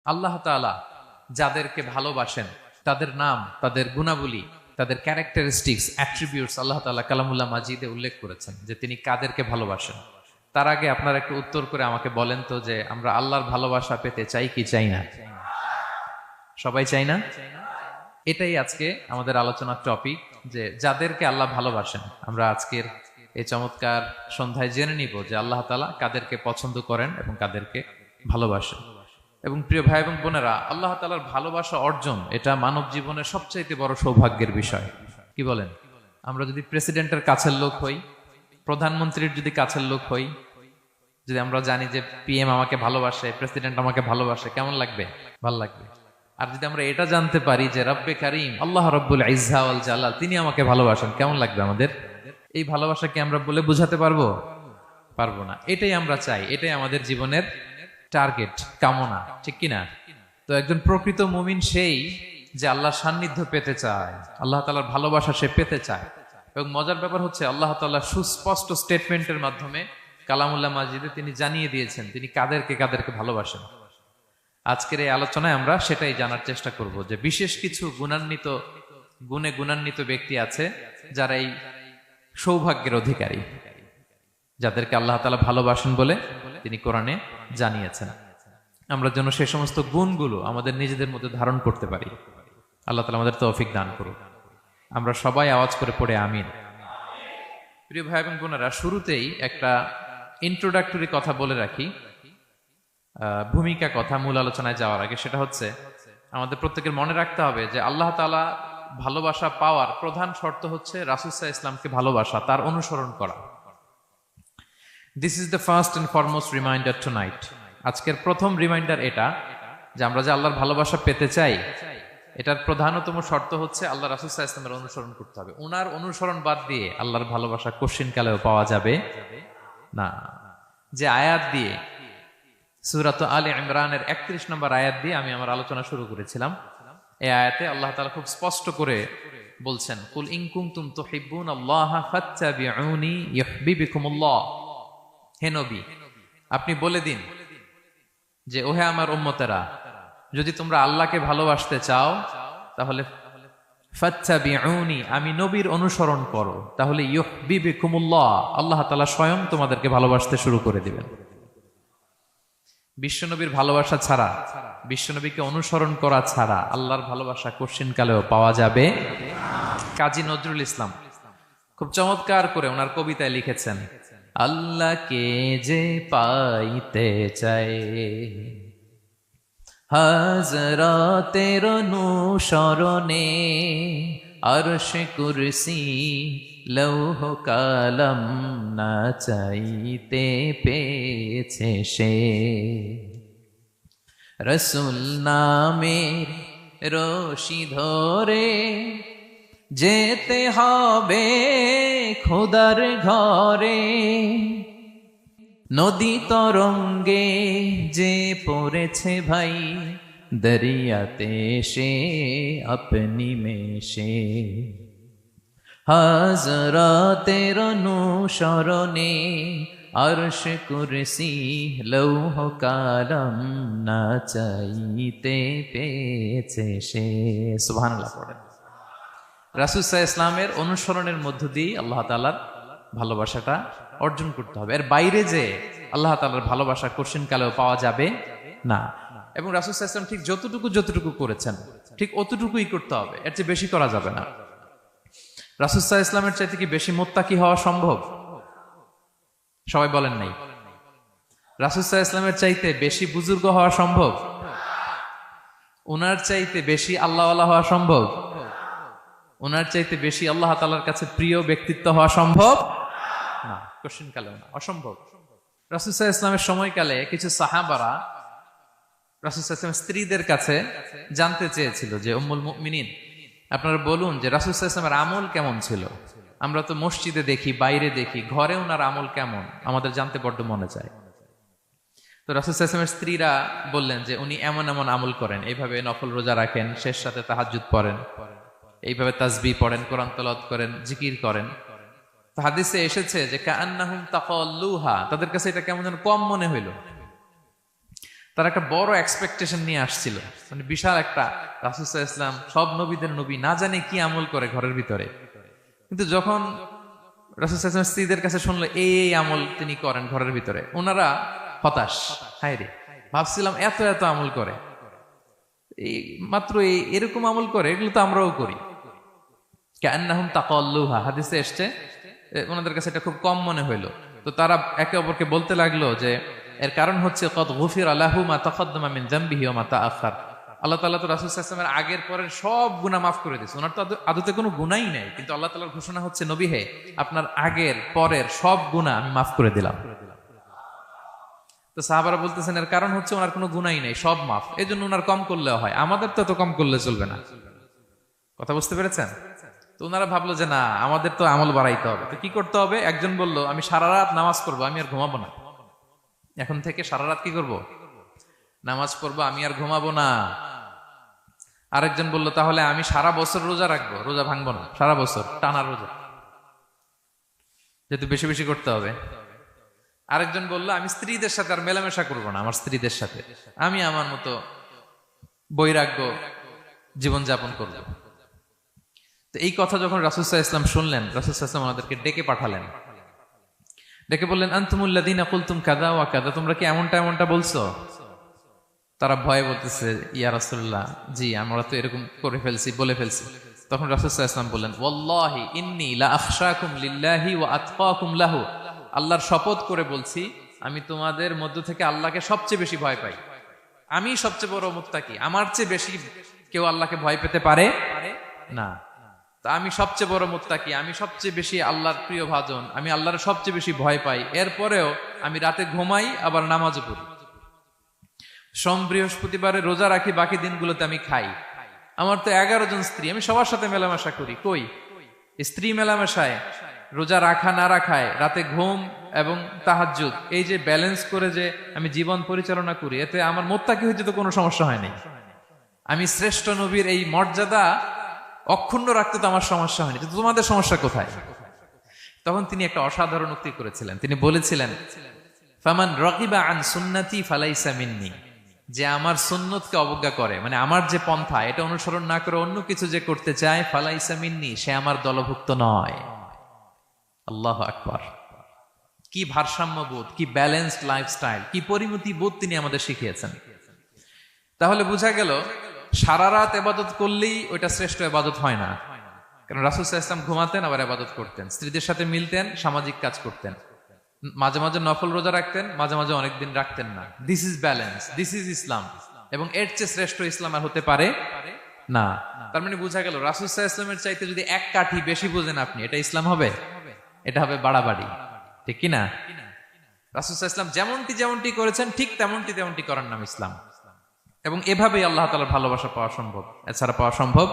আল্লাহ তাআলা যাদেরকে ভালোবাসেন তাদের নাম, তাদের গুণাবলী, তাদের ক্যারেক্টারিস্টিক্স, অ্যাট্রিবিউটস আল্লাহ তাআলা কালামুল্লাহ মাজিদে উল্লেখ করেছেন যে তিনি কাদেরকে ভালোবাসেন। তার আগে আপনারা একটু উত্তর করে আমাকে বলেন তো যে আমরা আল্লাহর ভালোবাসা পেতে চাই কি চাই না? সবাই চাই না? এটাই আজকে আমাদের আলোচনার টপিক, যে যাদেরকে আল্লাহ ভালোবাসেন। আমরা আজকের এই চমৎকার সন্ধ্যায় জেনে নিব যে আল্লাহ তাআলা কাদেরকে পছন্দ করেন এবং কাদেরকে ভালোবাসেন। এবং প্রিয় ভাই এবং বোনেরা, আল্লাহ তাআলার ভালোবাসা অর্জন এটা মানব জীবনের সবচাইতে বড় সৌভাগ্যের বিষয়। কি বলেন? আমরা যদি প্রেসিডেন্টের কাছের লোক হই, প্রধানমন্ত্রীর যদি কাছের লোক হই, যদি আমরা জানি যে পিএম আমাকে ভালোবাসে, প্রেসিডেন্ট আমাকে ভালোবাসে, কেমন লাগবে? ভাল লাগবে। আর যদি আমরা এটা জানতে পারি যে রব্বে কারিম আল্লাহ রব্বুল ইজ্জা ওয়াল জালাল তিনি আমাকে ভালোবাসেন, কেমন লাগবে আমাদের? এই ভালোবাসাকে আমরা বলে বোঝাতে পারবো? পারবো না। এটাই আমরা চাই, এটাই আমাদের জীবনের টার্গেট, কামনা, ঠিক কিনা? তো একজন প্রকৃত মুমিন সেই যে আল্লাহর সান্নিধ্য পেতে চায়, আল্লাহ তাআলার ভালোবাসা সে পেতে চায়। এবং মজার ব্যাপার হচ্ছে আল্লাহ তাআলা সুস্পষ্ট স্টেটমেন্টের মাধ্যমে কালামুল্লাহ মাজিদে তিনি জানিয়ে দিয়েছেন তিনি কাদেরকে কাদেরকে ভালোবাসেন। আজকের এই আলোচনায় আমরা সেটাই জানার চেষ্টা করব যে বিশেষ কিছু গুণে গুণান্বিত ব্যক্তি আছে যারা এই সৌভাগ্যের অধিকারী, যাদেরকে আল্লাহ তাআলা ভালোবাসেন বলে তিনি কোরআনে জানিয়েছেন। আমরা যেন সেই সমস্ত গুণগুলো আমাদের নিজেদের মধ্যে ধারণ করতে পারি। আল্লাহ তাআলা আমাদের তৌফিক দান করুন। আমরা সবাই আওয়াজ করে পড়ে আমিন। প্রিয় ভাই এবং বোনেরা, শুরুতেই একটা ইন্ট্রোডাক্টরি কথা বলে রাখি, ভূমিকা কথা মূল আলোচনায় যাওয়ার আগে। সেটা হচ্ছে আমাদের প্রত্যেকের মনে রাখতে হবে যে আল্লাহ তাআলা ভালোবাসা পাওয়ার প্রধান শর্ত হচ্ছে রাসূল সাল্লাল্লাহু আলাইহি ওয়াসাল্লামকে ভালোবাসা, তার অনুসরণ করা। This is the first and foremost reminder tonight. আজকের প্রথম রিমাইন্ডার এটা যে আমরা যে আল্লাহর ভালোবাসা পেতে চাই, এটার প্রধানতম শর্ত হচ্ছে আল্লাহ রাসূল সাল্লাল্লাহু আলাইহি ওয়াসাল্লামের অনুসরণ করতে হবে। ওনার অনুসরণ বাদ দিয়ে আল্লাহর ভালোবাসা কোশ্চিনকালেও পাওয়া যাবে না। যে আয়াত দিয়ে, সূরাত আলে ইমরানের 31 নম্বর আয়াত দিয়ে আমি আমার আলোচনা শুরু করেছিলাম, এই আয়াতে আল্লাহ তাআলা খুব স্পষ্ট করে বলছেন, কুল ইন কুনতুম তুহিব্বুনাল্লাহা ফাত্তাবিউনি ইউহিব্বুকুমুল্লাহ। হে নবী, আপনি বলে দিন যে ওহে আমার উম্মতেরা, যদি তোমরা আল্লাহকে ভালোবাসতে চাও তাহলে ফাত্তাবিউনি, আমি নবীর অনুসরণ করো, তাহলে ইউহিব্বুকুমুল্লাহ, আল্লাহ তাআলা স্বয়ং তোমাদেরকে ভালোবাসতে শুরু করে দিবেন। বিশ্বনবীর ভালোবাসা ছাড়া, বিশ্বনবীকে অনুসরণ করা ছাড়া আল্লাহর ভালোবাসা কোশ্চিনকালেও পাওয়া যাবে। কাজী নজরুল ইসলাম খুব চমৎকার করে ওনার কবিতায় লিখেছেন, আল্লাহকে যে পাইতে চায় হাজরাতের অনুসরণে, আরশ কুরসি লৌহ কালাম না চাইতে পেয়েছে সে, রসুল নামের রশি ধরে যেতে হবে খোদার ঘরে, নদী তরঙ্গে যে পড়েছে ভাই দরিয়াতে সে আপনি মেশে, হাজরাতের অনুসরণে আরশ কুরসি লৌহ কালাম না চাইতে পেয়েছে সে। সুবহানাল্লাহ পড়েন। রাসূল সাল্লাল্লাহু আলাইহি ওয়াসাল্লামের অনুসরণের মধ্য দিয়ে আল্লাহ তাআলার ভালোবাসাটা অর্জন করতে হবে। এর বাইরে যে আল্লাহ তাআলার ভালোবাসা কোশ্চিনকালেও পাওয়া যাবে না। এবং রাসূল সাল্লাল্লাহু আলাইহি ওয়াসাল্লাম ঠিক যতটুকু করেছেন ঠিক অতটুকুই করতে হবে, এর চেয়ে বেশি করা যাবে না। রাসূল সাল্লাল্লাহু আলাইহি ওয়াসাল্লামের চাইতে কি বেশি মুত্তাকি হওয়া সম্ভব? সবাই বলেন নাই। রাসূল সাল্লাল্লাহু আলাইহি ওয়াসাল্লামের চাইতে বেশি বুজুর্গ হওয়া সম্ভব? ওনার চাইতে বেশি আল্লাহওয়ালা হওয়া সম্ভব? ওনার চাইতে বেশি আল্লাহ তাআলার কাছে প্রিয় ব্যক্তিত্ব হওয়া সম্ভব না, কোশ্চিনকালেও না, অসম্ভব। রাসূল সাল্লাল্লাহু আলাইহি ওয়াসাল্লামের সময়কালে কিছু সাহাবারা রাসূল সাল্লাল্লাহু আলাইহি ওয়াসাল্লামের স্ত্রীদের কাছে জানতে চেয়েছিল যে উম্মুল মুমিনিন, আপনারা বলুন যে রাসূল সাল্লাল্লাহু আলাইহি ওয়াসাল্লামের আমল কেমন ছিল? আমরা তো মসজিদে দেখি, বাইরে দেখি, ঘরে ওনার আমল কেমন আমাদের জানতে বড্ড মনে চায়। তো রাসূল সাল্লাল্লাহু আলাইহি ওয়াসাল্লামের স্ত্রীরা বললেন যে উনি এমন এমন আমল করেন, এইভাবে নফল রোজা রাখেন, শেষ রাতে তাহাজ্জুদ পড়েন, এইভাবে তাসবিহ পড়েন, কোরআন তেলাওয়াত করেন, জিকির করেন। তো হাদিসে এসেছে যে কাআন্নাহুম তাকাল্লুহা, তাদের কাছে এটা কেমন যেন কম মনে হইল। তারা একটা বড় এক্সপেকটেশন নিয়ে আসছিল, মানে বিশাল একটা, রাসূল সাল্লাল্লাহু আলাইহি ওয়াসাল্লাম সব নবীদের নবী, না জানে কি আমল করে ঘরের ভিতরে। কিন্তু যখন রাসূল সাল্লাল্লাহু আলাইহি ওয়াসাল্লাম স্ত্রীদের কাছে শুনলো এই এই আমল তিনি করেন ঘরের ভিতরে, ওনারা হতাশ। হায় রে, ভাবছিলাম এত এত আমল করে, এই মাত্র এরকম আমল করে, এগুলো তো আমরাও করি। কান্নাহুম তাকাল্লুহা, হাদিসে এসছে ওনাদের কাছে এটা খুব কম মনে হইলো। তো তারা একে অপরকে বলতে লাগলো যে এর কারণ হচ্ছে কদ গুফিরা লাহু মা তাকাদ্দামা মিন যামবিহি ওয়া মা তাআখার। আল্লাহ তাআলা তো রাসূল সাল্লাল্লাহু আলাইহি ওয়াসাল্লামের আগের পরের সব গুনাহ মাফ করে দিয়েছে। ওনার তো আদতে কোনো গুনাহই নাই, কিন্তু আল্লাহ তাআলার ঘোষণা হচ্ছে নবী হে, আপনার আগের পরের সব গুনাহ আমি মাফ করে দিলাম। তো সাহাবারা বলতেছেন এর কারণ হচ্ছে ওনার কোনো গুনাহই নাই, সব মাফ, এজন্য ওনার কম করলেও হয়, আমাদের তো এত কম করলে চলবে না। কথা বুঝতে পেরেছেন? তো ওনারা ভাবলো যে না, আমাদের তো আমল বাড়াইতে হবে। তো কি করতে হবে? একজন বলল আমি সারা রাত নামাজ পড়বো, আমি আর ঘুমাবো না। এখন থেকে সারা রাত কি করব? নামাজ পড়বো, আমি আর ঘুমাবো না। আরেকজন বলল তাহলে আমি সারা বছর রোজা রাখবো, রোজা ভাঙবো না, সারা বছর টানা রোজা, যেহেতু বেশি বেশি করতে হবে। আরেকজন বলল আমি স্ত্রীদের সাথে আর মেলামেশা করবো না, আমার স্ত্রীদের সাথে আমি আমার মতো বৈরাগ্য জীবনযাপন করবো। তো এই কথা যখন রাসূল সাল্লাল্লাহু আলাইহি ওয়াসাল্লাম শুনলেন, রাসূল সাল্লাল্লাহু আলাইহি ওয়াসাল্লাম ওনাদেরকে ডেকে পাঠালেন, ডেকে বললেন আনতুমুল্লাযীনা কুলতুম কাযা ওয়া কাযা, তোমরা কি এমনটা এমনটা বলছো? তারা ভয়ে বলতেছে ইয়া রাসূলুল্লাহ, জি আমরা তো এরকম করে ফেলছি, বলে ফেলছি। তখন রাসূল সাল্লাল্লাহু আলাইহি ওয়াসাল্লাম বললেন ওয়াল্লাহি ইন্নী লা আখশাকুম লিল্লাহি ওয়া আতকাকুম লাহু, আল্লাহর শপথ করে বলছি আমি তোমাদের মধ্য থেকে আল্লাহকে সবচেয়ে বেশি ভয় পাই, আমি সবচেয়ে বড় মুত্তাকি, আমার চেয়ে বেশি কেউ আল্লাহকে ভয় পেতে পারে না। তা আমি সবচেয়ে বড় মুত্তাকি, আমি সবচেয়ে বেশি আল্লাহর প্রিয় ভাজন, আমি আল্লাহর সবচেয়ে বেশি ভয় পাই, এরপরেও আমি রাতে ঘুমাই আবার নামাজও পড়ি, সোম বৃহস্পতিবারে রোজা রাখি, বাকি দিনগুলোতে আমি খাই, আমার তো 11 জন স্ত্রী, আমি সবার সাথে মেলামেশা করি, কই স্ত্রী মেলামেশায়, রোজা রাখা না রাখায়, রাতে ঘুম এবং তাহাজ্জুদ, এই যে ব্যালেন্স করে যে আমি জীবন পরিচালনা করি, এতে আমার মুত্তাকি হইতে তো কোনো সমস্যা হয়নি। আমি শ্রেষ্ঠ নবীর এই মর্যাদা অক্ষুণ্ণ রাখতে তো আমার সমস্যা হয়নি, কিন্তু তোমাদের সমস্যা কোথায়? তখন তিনি একটা অসাধারণ উক্তি করেছিলেন, তিনি বলেছিলেন ফামান রাগিবা আন সুন্নতি ফালাইসা মিন্নি, যে আমার সুন্নতকে অবজ্ঞা করে, মানে আমার যে পন্থা এটা অনুসরণ না করে অন্য কিছু যে করতে চায়, ফালাইসা মিন্নি, সে আমার দলভুক্ত নয়। আল্লাহু আকবার! কি ভারসাম্যবোধ, কি ব্যালেন্সড লাইফস্টাইল, কি পরিমিতি বোধ তিনি আমাদের শিখিয়েছেন। তাহলে বোঝা গেল সারা রাত ইবাদত করলেই ওইটা শ্রেষ্ঠ ইবাদত হয় না। কারণ রাসূল সাল্লাল্লাহু আলাইহি ওয়াসাল্লাম ঘুমাতেন আবার ইবাদত করতেন, স্ত্রীদের সাথে মিলতেন, সামাজিক কাজ করতেন, মাঝে মাঝে নফল রোজা রাখতেন, মাঝে মাঝে অনেকদিন রাখতেন না। This is balance, this is Islam. এবং এর চেয়ে শ্রেষ্ঠ ইসলাম আর হতে পারে না। তার মানে বোঝা গেল রাসূল সাল্লাল্লাহু আলাইহি ওয়াসাল্লামের চাইতে যদি এক কাঠি বেশি বোঝেন আপনি, এটা ইসলাম হবে? এটা হবে বাড়াবাড়ি, ঠিক কি না? রাসূল সাল্লাল্লাহু আলাইহি ওয়াসাল্লাম যেমনটি করেছেন ঠিক তেমনটি করার নাম ইসলাম। এবং এভাবেই আল্লাহ তাআলার ভালোবাসা পাওয়া সম্ভব, এছাড়া পাওয়া সম্ভব।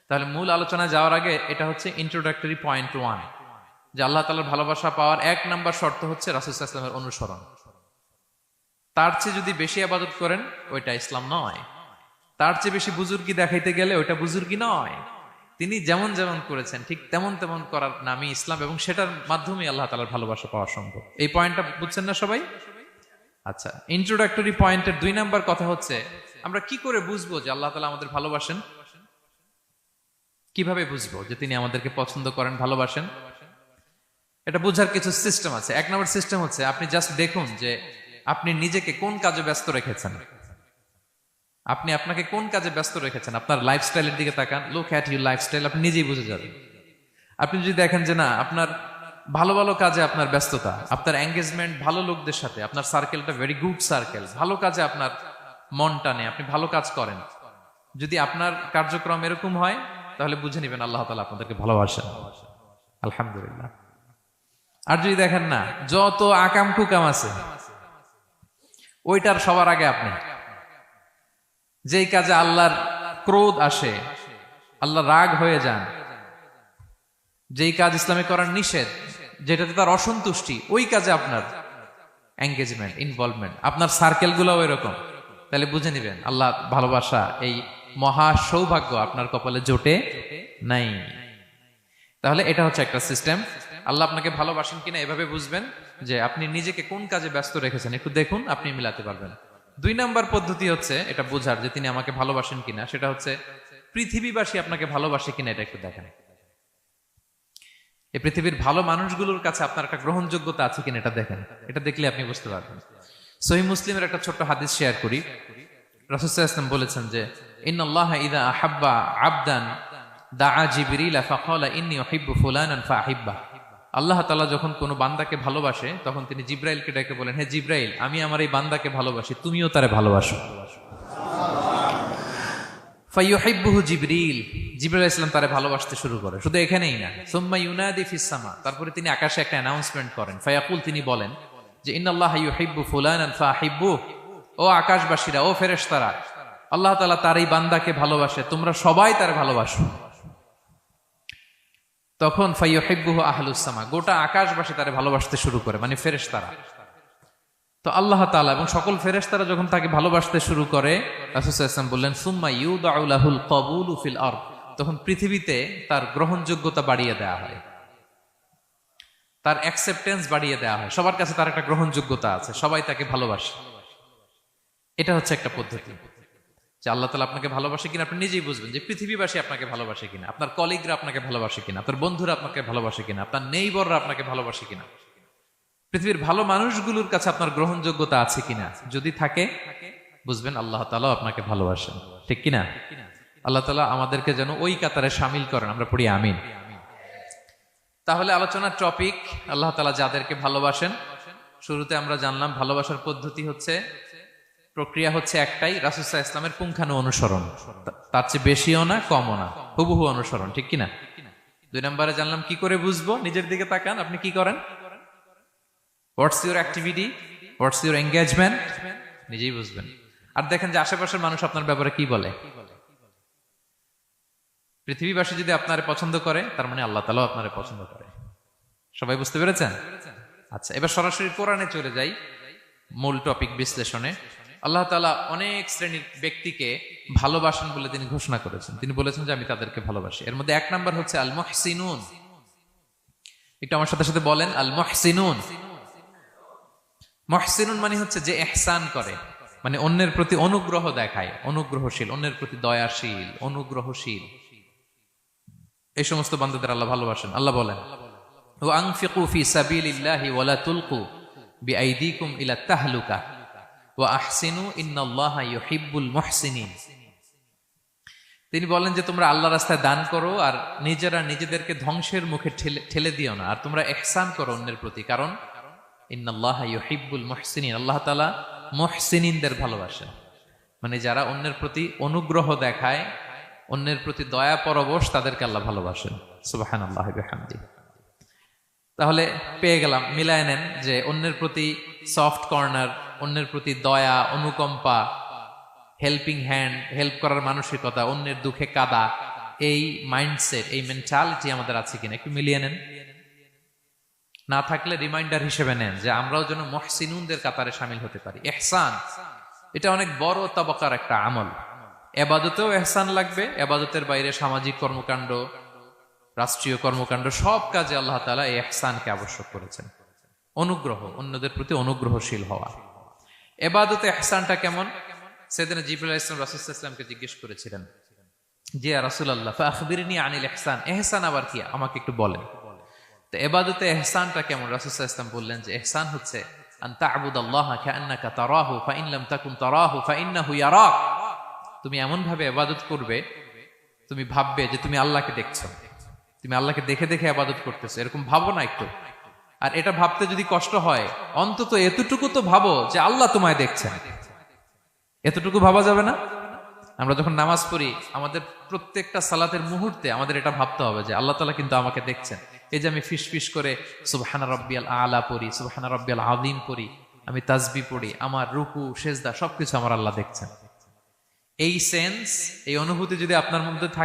তাহলে মূল আলোচনায় যাওয়ার আগে এটা হচ্ছে ইন্ট্রোডাক্টরি পয়েন্ট 1, যে আল্লাহ তাআলার ভালোবাসা পাওয়ার 1 নাম্বার শর্ত হচ্ছে রাসূল সাল্লাল্লাহু আলাইহি ওয়াসাল্লামের অনুসরণ। তার চেয়ে যদি বেশি ইবাদত করেন ওইটা ইসলাম নয়, তার চেয়ে বেশি বুজুর্গি দেখাইতে গেলে ওইটা বুজুর্গি নয়। তিনি যেমন যেমন করেছেন ঠিক তেমন তেমন করার নামই ইসলাম, এবং সেটার মাধ্যমে আল্লাহ তাআলার ভালোবাসা পাওয়া সম্ভব। এই পয়েন্টটা বুঝছেন না সবাই? আচ্ছা, ইন্ট্রোডাক্টরি পয়েন্টের 2 নাম্বার কথা হচ্ছে আমরা কি করে বুঝবো যে আল্লাহ তাআলা আমাদের ভালোবাসেন? কিভাবে বুঝবো যে তিনি আমাদেরকে পছন্দ করেন, ভালোবাসেন? এটা বোঝার কিছু সিস্টেম আছে। 1 নাম্বার সিস্টেম হচ্ছে আপনি জাস্ট দেখুন যে আপনি নিজেকে কোন কাজে ব্যস্ত রেখেছেন, আপনি আপনাকে কোন কাজে ব্যস্ত রেখেছেন। আপনার লাইফস্টাইলের দিকে তাকান, লুক অ্যাট ইউর লাইফস্টাইল, আপনি নিজেই বুঝে যাবেন। আপনি যদি দেখেন যে না, আপনার ভালো ভালো কাজে আপনার ব্যস্ততা, আপনার এঙ্গেজমেন্ট ভালো লোকদের সাথে, আপনার সার্কেলটা ভেরি গুড সার্কেল, ভালো কাজে আপনার মন টানে, আপনি ভালো কাজ করেন, যদি আপনার কার্যক্রম এরকম হয় তাহলে বুঝে নেবেন আল্লাহ তাআলা আপনাদেরকে ভালোবাসেন। আলহামদুলিল্লাহ। আর যদি দেখেন না, যত আকাম কুকাম আছে ওইটার সবার আগে আপনি, যেই কাজে আল্লাহর ক্রোধ আসে, আল্লাহ রাগ হয়ে যান, যেই কাজ ইসলামে করার নিষেধ, যেটাতে তার অসন্তুষ্টি, ওই কাজে আপনার এঙ্গেজমেন্ট, ইনভলভমেন্ট, আপনার সার্কেল গুলো এরকম, তাহলে বুঝে নিবেন আল্লাহ ভালোবাসা, এই মহা সৌভাগ্য আপনার কপালে জোটে নাই। তাহলে এটা হচ্ছে একটা সিস্টেম। আল্লাহ আপনাকে ভালোবাসেন কিনা এভাবে বুঝবেন যে আপনি নিজেকে কোন কাজে ব্যস্ত রেখেছেন, একটু দেখুন, আপনি মিলাতে পারবেন। দুই নাম্বার পদ্ধতি হচ্ছে এটা বোঝার যে তিনি আমাকে ভালোবাসেন কিনা, সেটা হচ্ছে পৃথিবীবাসী আপনাকে ভালোবাসে কিনা এটা একটু দেখেন। এই পৃথিবীর ভালো মানুষগুলোর কাছে আপনার একটা গ্রহণযোগ্যতা আছে কিনা এটা দেখেন। এটা দেখলে আপনি বুঝতে পারবেন। সহিহ মুসলিমের একটা ছোট্ট হাদিস শেয়ার করি। রাসূল সাল্লাল্লাহু আলাইহি ওয়াসাল্লাম বলেছেন যে ইন্নাল্লাহা ইযা আহাব্বা আবদান দাআ জিবরিল ফাকালা ইন্নী উহিব্বু ফুলানান ফাআহিব্বা। আল্লাহ তাআলা যখন কোনো বান্দাকে ভালোবাসে তখন তিনি জিবরাইলকে ডেকে বলেন, হে জিবরাইল, আমি আমার এই বান্দাকে ভালোবাসি, তুমিও তারে ভালোবাসো। ফায়ুহিব্বুহু জিবরিল, জিবরাইল আলাইহিস সালাম তারে ভালোবাসতে শুরু করে। শুধু এখানেই না, সুম্মা ইউনাদি ফিস সামা, তারপরে তিনি আকাশে একটা অ্যানাউন্সমেন্ট করেন। ফায়াকুল, তিনি বলেন যে ইন্নাল্লাহা ইউহিব্বু ফুলানান ফাআহিব্বুহু, ও আকাশবাসীরা, ও ফেরেশতারা, আল্লাহ তাআলা তার এই বান্দাকে ভালোবাসে, তোমরা সবাই তারে ভালোবাসো। তখন ফায়ুহিব্বুহু আহলুস সামা, গোটা আকাশবাসী তারে ভালোবাসতে শুরু করে, মানে ফেরেশতারা। তো আল্লাহ তাআলা এবং সকল ফেরেশতারা যখন তাকে ভালোবাসতে শুরু করে, রাসূল সাল্লাল্লাহু আলাইহি ওয়াসাল্লাম বললেন সুম্মা ইউদাউ লাহুল কবুলু ফিল আরদ, তখন পৃথিবীতে তার গ্রহণযোগ্যতা বাড়িয়ে দেওয়া হয়, তার অ্যাকসেপ্টেন্স বাড়িয়ে দেওয়া হয়। সবার কাছে তার একটা গ্রহণযোগ্যতা আছে, সবাই তাকে ভালোবাসে। এটা হচ্ছে একটা পদ্ধতি যে আল্লাহ তাআলা আপনাকে ভালোবাসে কিনা আপনি নিজেই বুঝবেন, যে পৃথিবীবাসী আপনাকে ভালোবাসে কিনা, আপনার কলিগরা আপনাকে ভালোবাসে কিনা, আপনার বন্ধুরা আপনাকে ভালোবাসে কিনা, আপনার নেইবররা আপনাকে ভালোবাসে কিনা, পৃথিবীর ভালো মানুষগুলোর কাছে আপনার গ্রহণযোগ্যতা আছে কিনা। যদি থাকে বুঝবেন আল্লাহ তাআলা আপনাকে ভালোবাসেন, ঠিক কিনা? আল্লাহ তাআলা আমাদেরকে যেন ওই কাতারে শামিল করেন, আমরা পড়ি আমিন। তাহলে আলোচনার টপিক, আল্লাহ তাআলা যাদেরকে ভালোবাসেন। শুরুতে আমরা জানলাম ভালোবাসার পদ্ধতি হচ্ছে, প্রক্রিয়া হচ্ছে একটাই, রাসূল সাল্লাল্লাহু আলাইহি ওয়াসাল্লামের পুঙ্খানু অনুসরণ, তার চেয়ে বেশিও না কমও না, হুবহু অনুসরণ, ঠিক কিনা? দুই নম্বরে জানলাম কি করে বুঝবো, নিজের দিকে তাকান, আপনি কি করেন, what's your activity, what's your engagement, নিজেই বুঝবেন। আর দেখেন যে আশেপাশের মানুষ আপনার ব্যাপারে কি বলে। পৃথিবীবাসী যদি আপনারে পছন্দ করে, তার মানে আল্লাহ তাআলাও আপনারে পছন্দ করে। সবাই বুঝতে পেরেছেন? আচ্ছা, এবার সরাসরি কোরআনে চলে যাই, মূল টপিক বিশ্লেষণে। আল্লাহ তাআলা অনেক শ্রেণীর ব্যক্তিকে ভালোবাসেন বলে তিনি ঘোষণা করেছেন। তিনি বলেছেন যে আমি তাদেরকে ভালোবাসি। এর মধ্যে এক নাম্বার হচ্ছে আল মুহসিনুন। একটু আমার সাথে সাথে বলেন, আল মুহসিনুন। মুহসিনুন মানে হচ্ছে যে ইহসান করে, মানে অন্যের প্রতি অনুগ্রহ দেখায়, অনুগ্রহশীল, অন্যের প্রতি দয়াশীল, অনুগ্রহশীল। এই সমস্ত বান্দাদের আল্লাহ ভালোবাসেন। আল্লাহ বলেন, ওয়া আনফিকু ফি সাবিলিল্লাহি ওয়া লা তুলকু বিআইদিকুম ইলা তাহলুকা ওয়া আহসিনু ইন্নাল্লাহা ইউহিব্বুল মুহসিনিন। তিনি বলেন যে তোমরা আল্লাহর রাস্তায় দান করো আর নিজেরা নিজেদেরকে ধ্বংসের মুখে ঠেলে দিও না, আর তোমরা ইহসান করো অন্যের প্রতি, কারণ ইন্নাল্লাহা ইউহিব্বুল মুহসিনিন, আল্লাহ তাআলা মুহসিনিনদের ভালোবাসেন, মানে যারা অন্যের প্রতি অনুগ্রহ দেখায়, অন্যের প্রতি দয়া পরবশ, তাদেরকে আল্লাহ ভালোবাসেন। সুবহানাল্লাহি ওয়া বিহামদিহি। তাহলে পেয়ে গেলাম, মিলায় নেন যে অন্যের প্রতি সফট কর্নার, অন্যের প্রতি দয়া, অনুকম্পা, হেল্পিং হ্যান্ড, হেল্প করার মানসিকতা, অন্যের দুঃখে কাদা, এই মাইন্ডসেট, এই মেন্টালিটি আমাদের আছে কিনা একটু মিলিয়ে নেন। না থাকলে রিমাইন্ডার হিসেবে নেন যে আমরাও যেন মুহসিনুনদের কাতারে শামিল হতে পারি। ইহসান এটা অনেক বড় তবকার একটা আমল। ইবাদতেও ইহসান লাগবে, ইবাদতের বাইরে সামাজিক কর্মকাণ্ড, রাষ্ট্রীয় কর্মকাণ্ড, সব কাজে আল্লাহ তাআলা এই ইহসানকে আবশ্যক করেছেন। অনুগ্রহ, অন্যদের প্রতি অনুগ্রহশীল হওয়া। ইবাদতে ইহসানটা কেমন? সাইয়েদনা জিবরাইল আলাইহিস সালাম রাসূল সাল্লাল্লাহু আলাইহি ওয়াসাল্লামকে জিজ্ঞেস করেছিলেন যে ইয়া রাসূলুল্লাহ ফাখবিরনি আনিল ইহসান, ইহসান আবার কি, আমাকে একটু বলেন। তো ইবাদতে ইহসানটা কেমন? রাসূল সাল্লাল্লাহু আলাইহি ওয়াসাল্লাম বললেন যে ইহসান হচ্ছে আন তা'বুদাল্লাহা কাআন্নাকা তারাহু ফাইন লাম তাকুন তারাহু ফাইন্নাহু ইয়ারাক। তুমি এমন ভাবে ইবাদত করবে, তুমি ভাববে যে তুমি আল্লাহকে দেখছো, তুমি আল্লাহকে দেখে দেখে ইবাদত করতেছো, এরকম ভাবো না একটু। আর এটা ভাবতে যদি কষ্ট হয়, অন্তত এতটুকু তো ভাবো যে আল্লাহ তোমায় দেখছেন। এতটুকু ভাবা যাবে না? আমরা যখন নামাজ পড়ি, আমাদের প্রত্যেকটা সালাতের মুহূর্তে আমাদের এটা ভাবতে হবে যে আল্লাহ তাআলা কিন্তু আমাকে দেখছেন। এই যে আমি ফিস ফিস করে সুবহানা রাব্বিয়াল আলা পড়ি, সুবহানা রাব্বিয়াল আযীম পড়ি, আমি তাসবিহ পড়ি, আমার রুকু সেজদা সবকিছু আমার আল্লাহ দেখছেন। এই সেন্স, এই অনুভূতি যদি আপনার মধ্যে থাকে